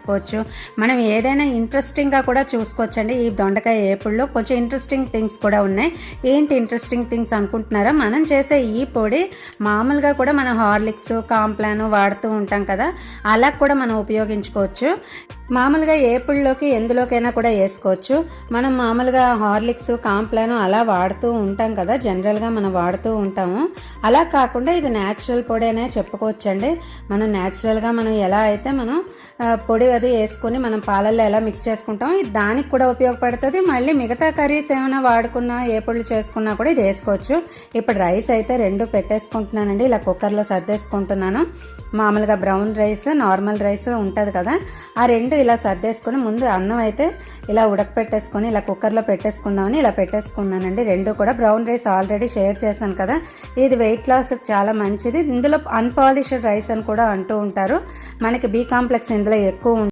చెప్పుకోవచ్చు. మనం ఏదైనా ఇంట్రెస్టింగ్గా కూడా చూసుకోవచ్చండి. ఈ దొండకాయ ఏపుడులో కొంచెం ఇంట్రెస్టింగ్ థింగ్స్ కూడా ఉన్నాయి. ఏంటి ఇంట్రెస్టింగ్ థింగ్స్ అనుకుంటున్నారా? మనం చేసే ఈ పొడి మామూలుగా కూడా మనం హార్లిక్స్, కాంప్లాన్ వాడుతూ ఉంటాం కదా, అలా కూడా మనం ఉపయోగించుకోవచ్చు. మామూలుగా ఏపుళ్ళలోకి ఎందులోకైనా కూడా వేసుకోవచ్చు. మనం మామూలుగా హార్లిక్స్, కాంప్లాన్ అలా వాడుతూ ఉంటాం కదా, జనరల్గా మనం వాడుతూ ఉంటాము. అలా కాకుండా ఇది న్యాచురల్ పొడి అనే చెప్పుకోవచ్చండి. మనం న్యాచురల్గా మనం ఎలా అయితే మనం పొడి అది వేసుకొని మనం పాలల్లో ఎలా మిక్స్ చేసుకుంటామో ఇది దానికి కూడా ఉపయోగపడుతుంది. మళ్ళీ మిగతా కర్రీస్ ఏమైనా వాడుకున్నా ఏ పొడులు చేసుకున్నా కూడా ఇది వేసుకోవచ్చు. ఇప్పుడు రైస్ అయితే 2 పెట్టేసుకుంటున్నానండి. ఇలా కుక్కర్లో సర్దేసుకుంటున్నాను. మామూలుగా బ్రౌన్ రైస్, నార్మల్ రైస్ ఉంటుంది కదా, ఆ 2 ఇలా సర్దేసుకొని ముందు అన్నం అయితే ఇలా ఉడకపెట్టేసుకొని ఇలా కుక్కర్లో పెట్టేసుకుందామని ఇలా పెట్టేసుకున్నానండి. 2 కూడా బ్రౌన్ రైస్ ఆల్రెడీ షేర్ చేశాను కదా, ఇది వెయిట్ లాస్కి చాలా మంచిది. ఇందులో అన్పాలిష్డ్ రైస్ అని కూడా అంటూ ఉంటారు. మనకి బి కాంప్లెక్స్ ఇందులో ఎక్కువ